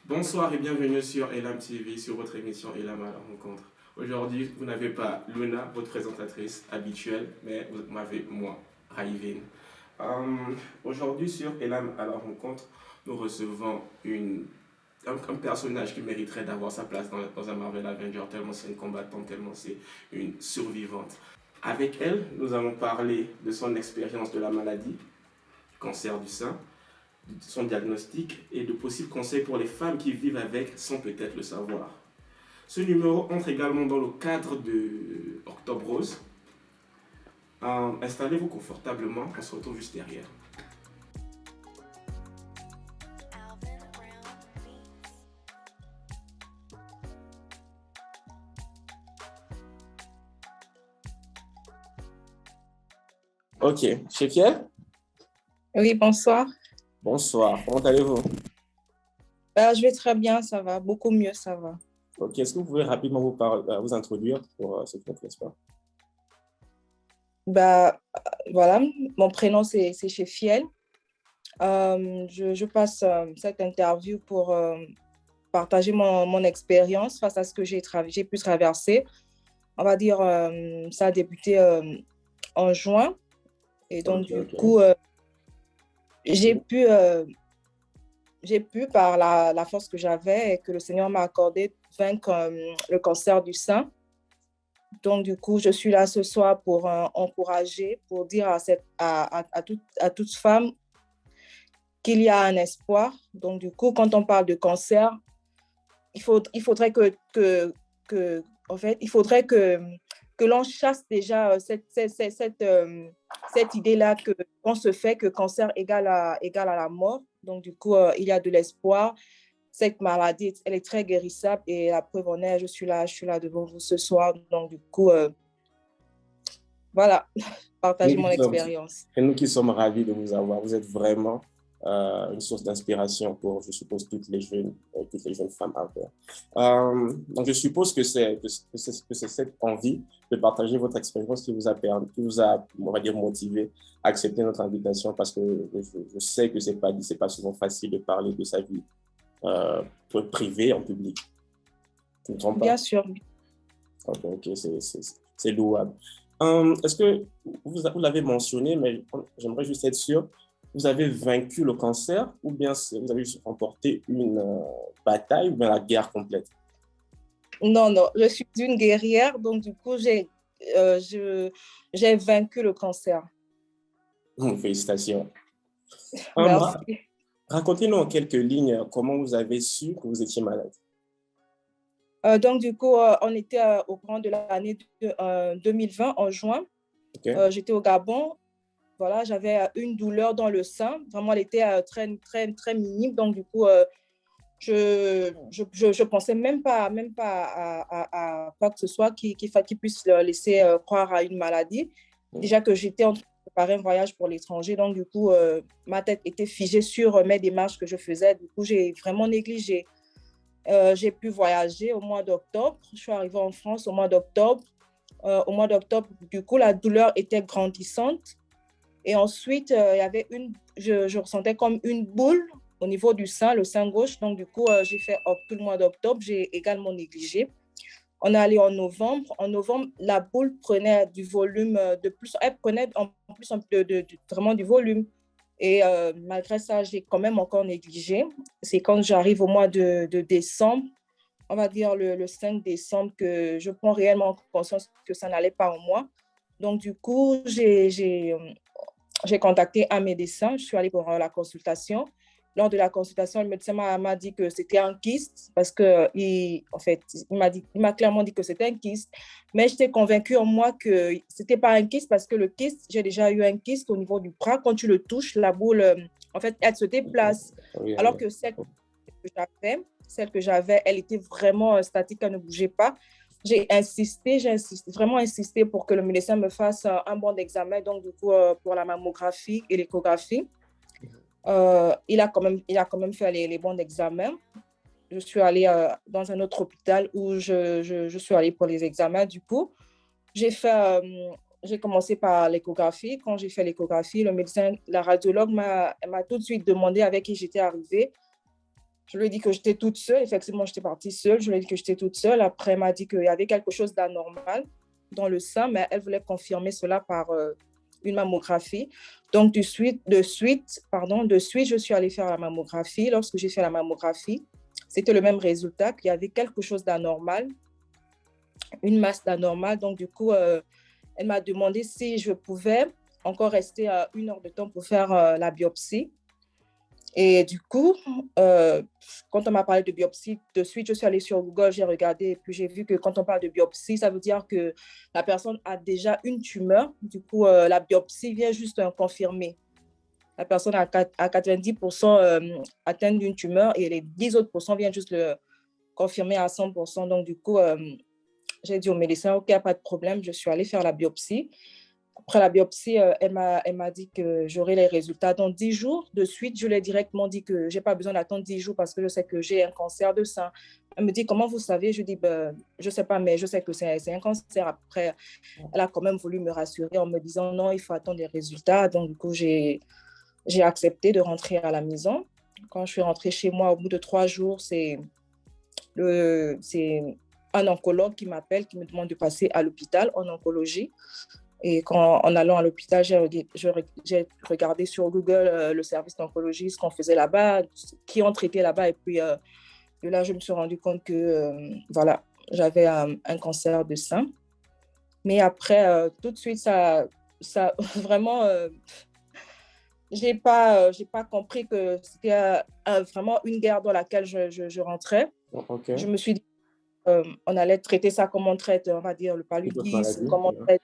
Bonsoir et bienvenue sur Elam TV, sur votre émission Elam à la rencontre. Aujourd'hui, vous n'avez pas Luna, votre présentatrice habituelle, mais vous m'avez moi, Raivin. Aujourd'hui, sur Elam à la rencontre, nous recevons un personnage qui mériterait d'avoir sa place dans un Marvel Avenger, tellement c'est une combattante, tellement c'est une survivante. Avec elle, nous allons parler de son expérience de la maladie, cancer du sein, son diagnostic et de possibles conseils pour les femmes qui vivent avec sans peut-être le savoir. Ce numéro entre également dans le cadre de Octobre Rose. Installez-vous confortablement, on se retrouve juste derrière. Ok, chez Pierre, Oui, bonsoir. bonsoir, comment allez-vous? Je vais très bien, ça va, beaucoup mieux, ça va. Ok, est-ce que vous pouvez rapidement vous introduire pour ceux qui ne connaissent pas? Bah, voilà, mon prénom c'est Chefiel. Je passe cette interview pour partager mon expérience face à ce que j'ai pu traverser. On va dire, ça a débuté en juin. Et donc, Ok, du ok. coup, j'ai pu, euh, j'ai pu, par la force que j'avais et que le Seigneur m'a accordé, vaincre le cancer du sein. Donc, du coup, je suis là ce soir pour encourager, pour dire à toute femme qu'il y a un espoir. Donc, du coup, quand on parle de cancer, il faudrait en fait, il faudrait que l'on chasse déjà cette idée-là qu'on se fait que cancer égale à la mort. Donc, du coup, il y a de l'espoir. Cette maladie, elle est très guérissable et la preuve en est, je suis là devant vous ce soir. Donc, du coup, voilà, Nous partager mon qui sommes, expérience. et nous qui sommes ravis de vous avoir. Vous êtes vraiment une source d'inspiration pour, je suppose, toutes les jeunes femmes à faire. Donc, je suppose que c'est cette envie de partager votre expérience qui vous a permis, qui vous a, on va dire, motivé à accepter notre invitation parce que je sais que c'est pas souvent facile de parler de sa vie euh, privée en public. Tu ne me trompes Bien pas? sûr. Ok, ok, c'est louable. Est-ce que vous l'avez mentionné, mais j'aimerais juste être sûr, vous avez vaincu le cancer ou bien vous avez juste remporté une bataille ou bien la guerre complète? Non, non, je suis une guerrière, donc du coup, euh, je, j'ai vaincu le cancer. Félicitations. Merci. Racontez-nous en quelques lignes comment vous avez su que vous étiez malade. Donc, du coup, on était au courant de l'année 2020, en juin. Ok. J'étais au Gabon. Voilà, j'avais une douleur dans le sein. Vraiment, elle était très, très, très minime. Donc, du coup, je pensais même pas à quoi que ce soit qui puisse laisser croire à une maladie. Déjà que j'étais en train de préparer un voyage pour l'étranger. Donc, du coup, ma tête était figée sur mes démarches que je faisais. Du coup, j'ai vraiment négligé. J'ai pu voyager au mois d'octobre. Je suis arrivée en France au mois d'octobre. Au mois d'octobre, du coup, la douleur était grandissante. Et ensuite, il y avait je ressentais comme une boule au niveau du sein, le sein gauche. Donc, du coup, j'ai fait tout le mois d'octobre. J'ai également négligé. On est allé en novembre. En novembre, la boule prenait du volume de plus. Elle prenait en plus vraiment du volume. Et malgré ça, j'ai quand même encore négligé. C'est quand j'arrive au mois de décembre, on va dire le 5 décembre, que je prends réellement conscience que ça n'allait pas en moi. Donc, du coup, j'ai contacté un médecin. Je suis allée pour la consultation. Lors de la consultation, le médecin m'a dit que c'était un kyste parce que, en fait, il m'a clairement dit que c'était un kyste. Mais j'étais convaincue en moi que c'était pas un kyste parce que le kyste, j'ai déjà eu un kyste au niveau du bras. Quand tu le touches, la boule, en fait, elle se déplace. Oui, Alors que celle que j'avais, elle était vraiment statique, elle ne bougeait pas. J'ai vraiment insisté pour que le médecin me fasse un bon examen, donc du coup, pour la mammographie et l'échographie. Il a quand même fait les bons examens. Je suis allée dans un autre hôpital où je suis allée pour les examens. Du coup, j'ai fait, j'ai commencé par l'échographie. Quand j'ai fait l'échographie, le médecin, la radiologue m'a tout de suite demandé avec qui j'étais arrivée. Je lui ai dit que j'étais toute seule. Effectivement, j'étais partie seule. Je lui ai dit que j'étais toute seule. Après, elle m'a dit qu'il y avait quelque chose d'anormal dans le sein, mais elle voulait confirmer cela par une mammographie. Donc, de suite, je suis allée faire la mammographie. Lorsque j'ai fait la mammographie, c'était le même résultat, qu'il y avait quelque chose d'anormal, une masse d'anormal. Donc, du coup, elle m'a demandé si je pouvais encore rester 1 heure de temps pour faire la biopsie. Et du coup, quand on m'a parlé de biopsie, de suite, je suis allée sur Google, j'ai regardé et puis j'ai vu que quand on parle de biopsie, ça veut dire que la personne a déjà une tumeur. Du coup, la biopsie vient juste confirmer. La personne a 90% atteinte d'une tumeur et les 10 autres pourcents viennent juste le confirmer à 100%. Donc, du coup, j'ai dit au médecin, OK, pas de problème, je suis allée faire la biopsie. Après la biopsie, elle m'a dit que j'aurai les résultats dans 10 jours. De suite, je lui ai directement dit que je n'ai pas besoin d'attendre 10 jours parce que je sais que j'ai un cancer de sein. Elle me dit, comment vous savez? Je dis, ben, je ne sais pas, mais je sais que c'est un cancer. Après, elle a quand même voulu me rassurer en me disant, non, il faut attendre les résultats. Donc, du coup, j'ai accepté de rentrer à la maison. Quand je suis rentrée chez moi, au bout de 3 jours, c'est un oncologue qui m'appelle, qui me demande de passer à l'hôpital en oncologie. Et en allant à l'hôpital, j'ai regardé sur Google le service d'oncologie, ce qu'on faisait là-bas, qui ont traité là-bas. Et puis de là, je me suis rendu compte que voilà, j'avais un cancer de sein. Mais après, tout de suite, ça vraiment, j'ai pas compris que c'était vraiment une guerre dans laquelle je rentrais. Ok. Je me suis dit, on allait traiter ça comme on traite, on va dire, le Toute votre paludisme, maladie. comme on traite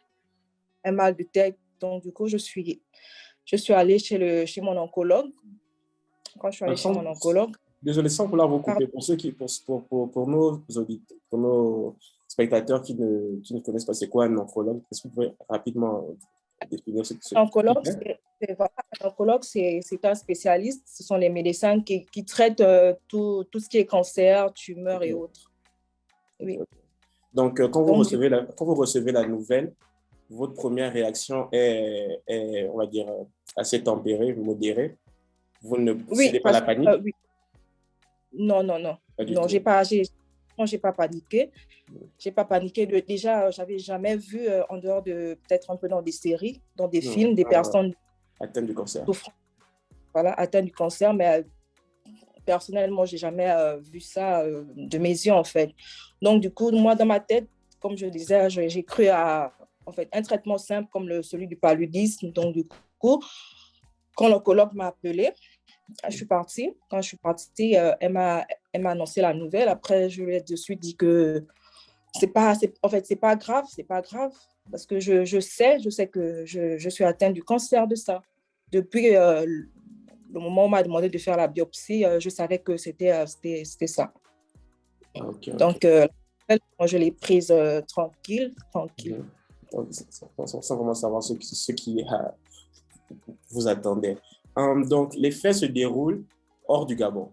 un mal de tête. Donc, du coup, je suis allée chez mon oncologue. Quand je suis allée chez mon oncologue, Désolé, sans vouloir vous pardon, couper, pour ceux qui, pour nos auditeurs, pour nos spectateurs qui ne connaissent pas c'est quoi un oncologue, est-ce que vous pouvez rapidement définir ce l'oncologue, qu'il fait? voilà, l'oncologue, c'est un spécialiste. Ce sont les médecins qui traitent tout ce qui est cancer, tumeur et Ok, autres. ok, Oui. ok. Donc, Donc, du quand vous recevez la nouvelle, votre première réaction est, on va dire, assez tempérée, modérée. Vous ne oui, cédez pas à la parce que panique? oui. Non, non, non. Pas du Non, tout. non, j'ai pas paniqué. J'ai pas paniqué. Déjà, j'avais jamais vu, en dehors de peut-être un peu dans des séries, dans des films, des personnes Atteinte du cancer. souffrant, voilà, atteintes du cancer, mais personnellement, j'ai jamais vu ça de mes yeux, en fait. Donc, du coup, moi, dans ma tête, comme je disais, j'ai cru à en fait, un traitement simple comme celui du paludisme. Donc, du coup, quand l'oncologue m'a appelée, je suis partie. Quand je suis partie, elle m'a annoncé la nouvelle. Après, je lui ai de suite dit que en fait, c'est pas grave, c'est pas grave. Parce que je sais que je suis atteinte du cancer de ça. Depuis le moment où on m'a demandé de faire la biopsie, je savais que c'était ça. Ok, ok. Donc, moi, je l'ai prise tranquille, tranquille. Mhm. Donc, sans vraiment savoir ce qui vous attendait. Donc, les faits se déroulent hors du Gabon.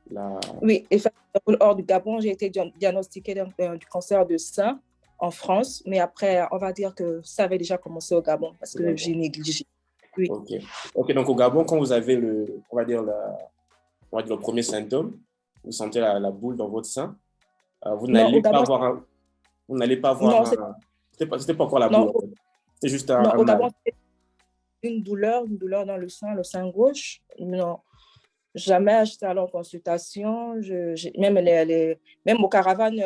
La... Oui, effectivement, hors du Gabon, j'ai été diagnostiquée du cancer de sein en France, mais après, on va dire que ça avait déjà commencé au Gabon parce au que Gabon. j'ai négligé. Oui. Ok. Ok, donc au Gabon, quand vous avez on va dire le premier symptôme, vous sentez la boule dans votre sein, vous Non, au n'allez pas Gabon, avoir vous n'allez pas avoir non, c'était pas encore la boule non, en fait. C'était juste non, un au mal. Gabon, c'était une douleur dans le sein gauche. Non, jamais j'étais allée en consultation. Même, même au caravane,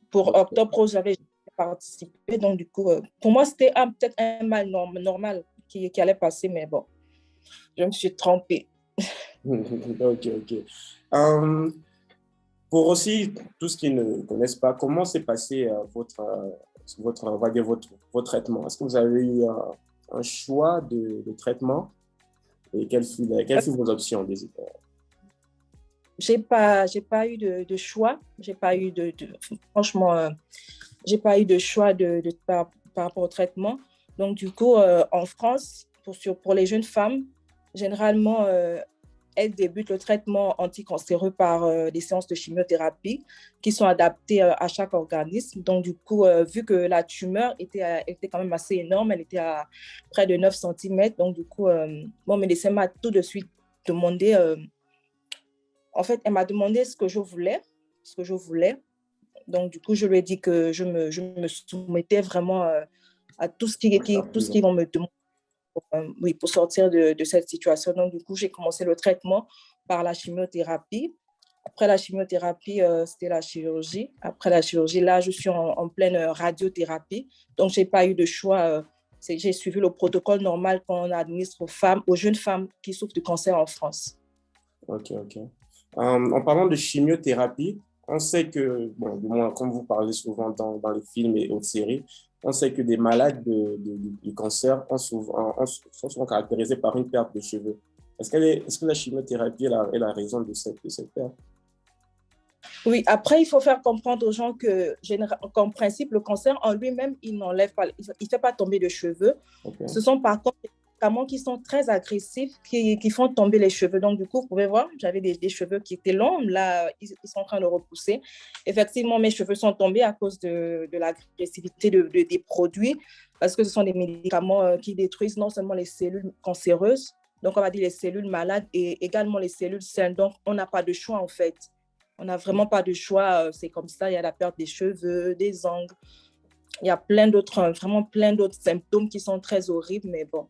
pour Octobre Rose, j'avais participé. Donc, du coup, pour moi, c'était peut-être un mal normal qui allait passer, mais bon, je me suis trompée. Ok, ok. Euh, pour aussi tous qui ne connaissent pas, comment s'est passé on va dire votre traitement? Est-ce que vous avez eu un choix de traitement et quelles furent vos options J'ai pas eu de choix. J'ai pas eu franchement, j'ai pas eu de choix par rapport au traitement. Donc, du coup, en France, pour les jeunes femmes, généralement, elles débutent le traitement anticancéreux par des séances de chimiothérapie qui sont adaptées à chaque organisme. Donc, du coup, vu que la tumeur était quand même assez énorme, elle était à près de 9 cm. Donc, du coup, mon médecin m'a tout de suite demandé En fait, elle m'a demandé ce que je voulais, ce que je voulais. Donc, du coup, je lui ai dit que je me soumettais vraiment à tout ce qu'ils vont me demander oui, pour sortir de cette situation. Donc, du coup, j'ai commencé le traitement par la chimiothérapie. Après la chimiothérapie, c'était la chirurgie. Après la chirurgie, là, je suis en pleine radiothérapie. Donc, je n'ai pas eu de choix. J'ai suivi le protocole normal qu'on administre aux femmes, aux jeunes femmes qui souffrent de cancer en France. Ok, ok. En parlant de chimiothérapie, on sait que, bon, du moins, comme vous parlez souvent dans les films et autres séries, on sait que des malades du cancer sont souvent caractérisés par une perte de cheveux. Est-ce que la chimiothérapie est la raison de cette perte? Oui, après, il faut faire comprendre aux gens qu'en principe, le cancer en lui-même, il n'enlève pas, il ne fait pas tomber de cheveux. Okay. Ce sont par contre des médicaments qui sont très agressifs, qui font tomber les cheveux. Donc, du coup, vous pouvez voir, j'avais des cheveux qui étaient longs. Là, ils sont en train de repousser. Effectivement, mes cheveux sont tombés à cause de l'agressivité des produits, parce que ce sont des médicaments qui détruisent non seulement les cellules cancéreuses, donc on va dire les cellules malades et également les cellules saines. Donc, on n'a pas de choix, en fait. On n'a vraiment pas de choix, c'est comme ça, il y a la perte des cheveux, des ongles, il y a vraiment plein d'autres symptômes qui sont très horribles, mais bon,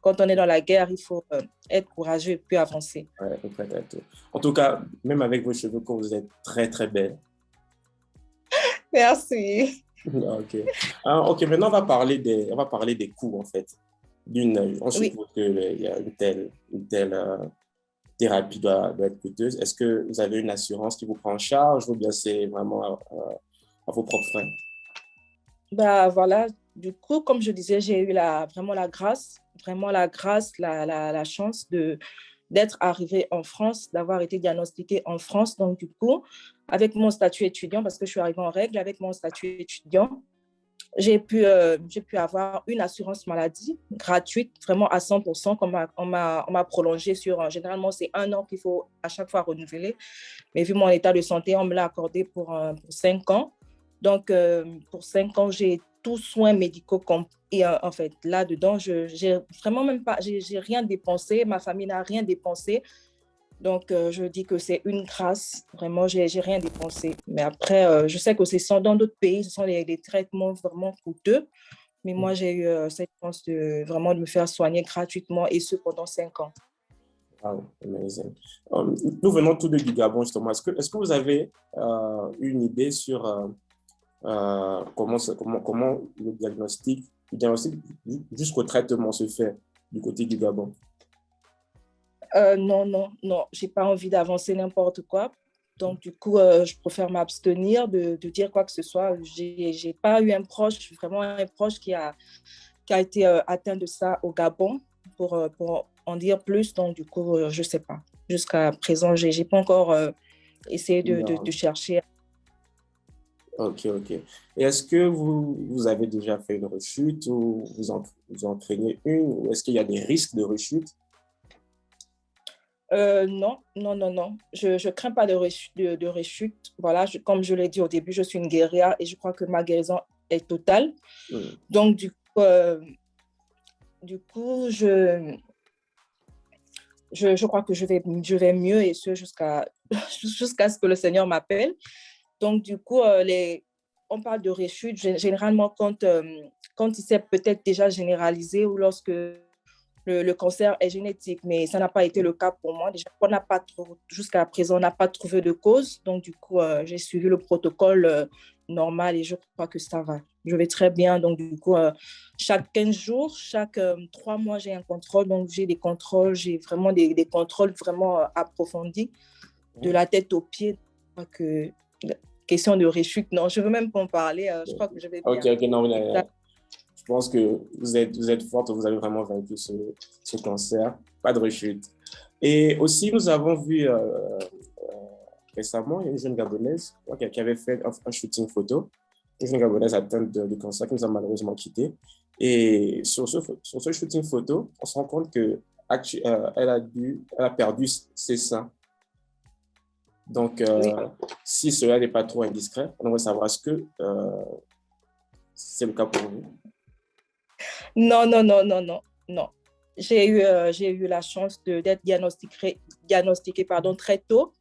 quand on est dans la guerre, il faut être courageux et puis avancer. Ouais, en tout cas, même avec vos cheveux courts, vous êtes très, très belle. Merci. Ok. Ok, maintenant, on va parler des coûts, en fait. On suppose qu'il y a une telle thérapie doit être coûteuse. Est-ce que vous avez une assurance qui vous prend en charge ou bien c'est vraiment à vos propres frais? Bah, voilà, du coup, comme je disais, j'ai eu vraiment la grâce, la chance d'être arrivée en France, d'avoir été diagnostiquée en France. Donc, du coup, avec mon statut étudiant, parce que je suis arrivée en règle, avec mon statut étudiant, j'ai pu avoir une assurance maladie gratuite, vraiment à 100%, on m'a prolongé sur, généralement, c'est 1 an qu'il faut à chaque fois renouveler. Mais vu mon état de santé, on me l'a accordé pour 5 ans. Donc, pour 5 ans, j'ai tous soins médicaux et en fait, là-dedans, j'ai vraiment même pas, j'ai rien dépensé, ma famille n'a rien dépensé. Donc, je dis que c'est une grâce. Vraiment, j'ai rien dépensé. Mais après, je sais que dans d'autres pays, ce sont des traitements vraiment coûteux. Mais moi, j'ai eu cette chance de me faire soigner gratuitement et ce pendant 5 ans. Wow, amazing. Nous venons tous du Gabon, justement. Est-ce que vous avez une idée sur comment le diagnostic jusqu'au traitement se fait du côté du Gabon? Non, j'ai pas envie d'avancer n'importe quoi. Donc, du coup, je préfère m'abstenir de dire quoi que ce soit. J'ai pas eu vraiment un proche qui a été atteint de ça au Gabon pour en dire plus. Donc, du coup, je sais pas. Jusqu'à présent, j'ai pas encore essayé de chercher. Ok. Et est-ce que vous avez déjà fait une rechute ou vous en craignez une ou est-ce qu'il y a des risques de rechute? Non. Je crains pas de rechute. Voilà, comme je l'ai dit au début, je suis une guerrière et je crois que ma guérison est totale. Donc, du coup, je crois que je vais mieux et ce jusqu'à ce que le Seigneur m'appelle. Donc, du coup, on parle de rechute généralement quand il s'est peut-être déjà généralisé ou lorsque le cancer est génétique, mais ça n'a pas été le cas pour moi. Déjà, jusqu'à présent, on n'a pas trouvé de cause. Donc, du coup, j'ai suivi le protocole normal et je crois que ça va. Je vais très bien. Donc, du coup, chaque 15 jours, chaque 3 mois, j'ai un contrôle. Donc, j'ai des contrôles. J'ai vraiment des contrôles vraiment approfondis de la tête aux pieds. Que question de rechute, non, je ne veux même pas en parler. Je crois que je vais bien. Ok, non, je pense que vous êtes forte, vous avez vraiment vaincu ce cancer. Pas de rechute. Et aussi, nous avons vu récemment une jeune Gabonaise qui avait fait un shooting photo. Une jeune Gabonaise atteinte de cancer qui nous a malheureusement quittés. Et sur ce shooting photo, on se rend compte qu'elle a perdu ses seins. Donc, si cela n'est pas trop indiscret, on aimerait savoir est-ce que c'est le cas pour vous? Non. j'ai eu la chance d'être diagnostiquée très tôt.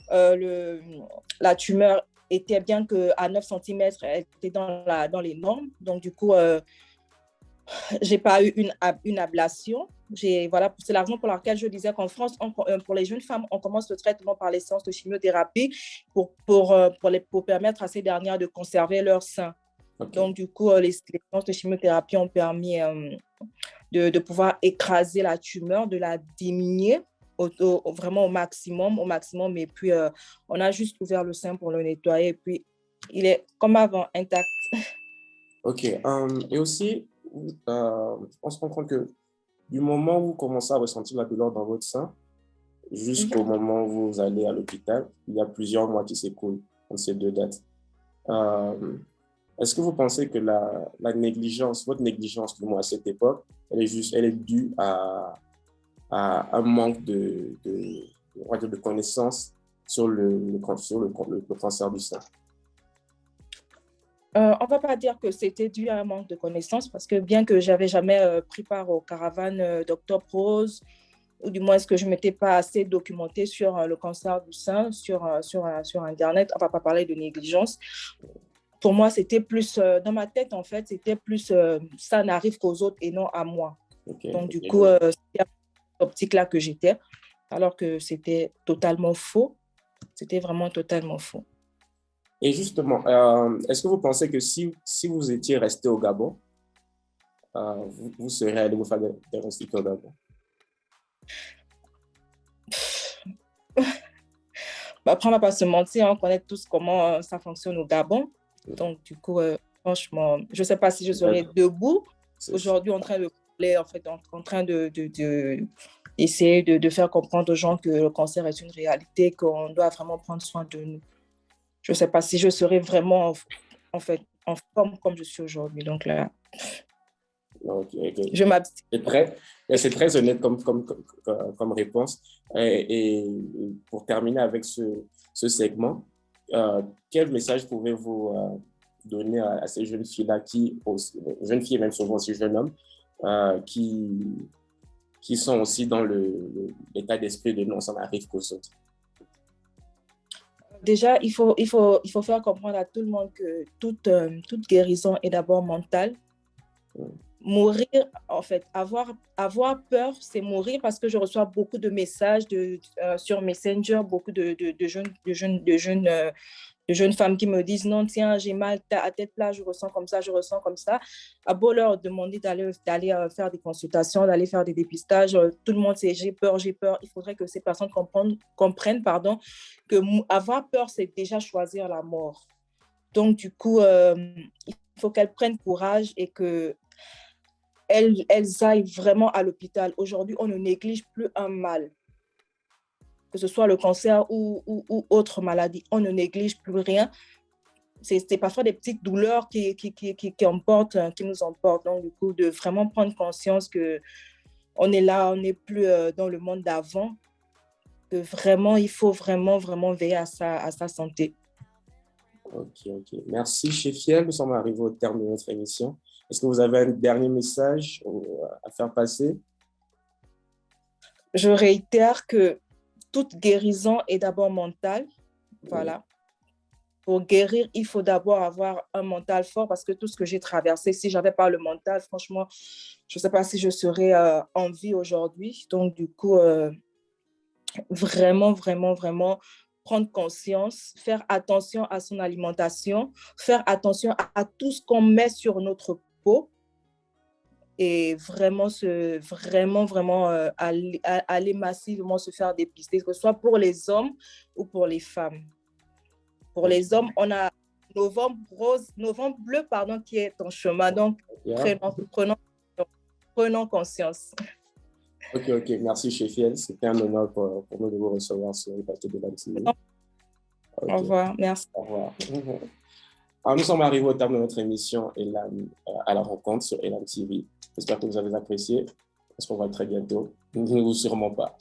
La tumeur était bien qu'à 9 cm, elle était dans les normes. Donc, du coup, je n'ai pas eu une ablation. Voilà, c'est la raison pour laquelle je disais qu'en France, pour les jeunes femmes, on commence le traitement par les séances de chimiothérapie pour permettre à ces dernières de conserver leur sein. Okay. Donc, du coup, les séances de chimiothérapie ont permis de pouvoir écraser la tumeur, de la diminuer vraiment au maximum. Et puis, on a juste ouvert le sein pour le nettoyer. Et puis, il est comme avant, intact. OK. Et aussi, on se rend compte que du moment où vous commencez à ressentir la douleur dans votre sein jusqu'au moment où vous allez à l'hôpital, il y a plusieurs mois qui s'écoulent entre ces deux dates. Est-ce que vous pensez que votre négligence, du moins à cette époque, elle est due à un manque de connaissances sur le cancer du sein? On ne va pas dire que c'était dû à un manque de connaissances parce que bien que je n'avais jamais pris part aux caravanes d'Octobre Rose, ou du moins que je ne m'étais pas assez documentée sur le cancer du sein sur Internet, on ne va pas parler de négligence. Pour moi, c'était plus, dans ma tête, en fait, c'était plus ça n'arrive qu'aux autres et non à moi. Okay, donc, du coup, c'était cette optique-là que j'étais, alors que c'était totalement faux. C'était vraiment totalement faux. Et justement, est-ce que vous pensez que si vous étiez resté au Gabon, vous seriez allé vous faire diagnostiquer au Gabon? Après, on ne va pas se mentir, on connaît tous comment ça fonctionne au Gabon. Donc, du coup, franchement, je ne sais pas si je serais debout aujourd'hui en train essayer de faire comprendre aux gens que le cancer est une réalité, qu'on doit vraiment prendre soin de nous. Je ne sais pas si je serais vraiment en forme comme je suis aujourd'hui. Donc là, je m'abstiens. C'est très honnête comme réponse. Et pour terminer avec ce segment, quel message pouvez-vous donner à ces jeunes filles-là, jeunes filles et même souvent aussi jeunes hommes, qui sont aussi dans l'état d'esprit de non, ça n'arrive qu'aux autres? Déjà, il faut faire comprendre à tout le monde que toute guérison est d'abord mentale. Mourir, en fait, avoir peur, c'est mourir parce que je reçois beaucoup de messages sur Messenger, beaucoup de jeunes femmes qui me disent non, tiens, j'ai mal à telle place, je ressens comme ça. À beau leur demander d'aller faire des consultations, d'aller faire des dépistages, tout le monde sait j'ai peur. Il faudrait que ces personnes comprennent que avoir peur, c'est déjà choisir la mort. Donc, du coup, il faut qu'elles prennent courage et que elles aillent vraiment à l'hôpital. Aujourd'hui, on ne néglige plus un mal. Que ce soit le cancer ou autre maladie, on ne néglige plus rien. C'est parfois des petites douleurs qui nous emportent. Donc, du coup, de vraiment prendre conscience qu'on est là, on n'est plus dans le monde d'avant, que vraiment, il faut vraiment veiller à sa santé. Ok. Merci, Chefiel. Nous sommes arrivés au terme de notre émission. Est-ce que vous avez un dernier message à faire passer? Je réitère que toute guérison est d'abord mentale. Voilà. Pour guérir, il faut d'abord avoir un mental fort parce que tout ce que j'ai traversé, si je n'avais pas le mental, franchement, je ne sais pas si je serais en vie aujourd'hui. Donc, du coup, vraiment prendre conscience, faire attention à son alimentation, faire attention à tout ce qu'on met sur notre peau et vraiment aller massivement se faire dépister, que ce soit pour les hommes ou pour les femmes. Pour les hommes, on a novembre bleu, qui est en chemin. Donc, prenons conscience. Ok. Merci, Chefiel. C'était un honneur pour nous de vous recevoir sur le plateau de l'AMTV. Au revoir. Merci. Au revoir. Alors, nous sommes arrivés au terme de notre émission à la rencontre sur LMTV. J'espère que vous avez apprécié. On se revoit très bientôt. Nous, sûrement pas.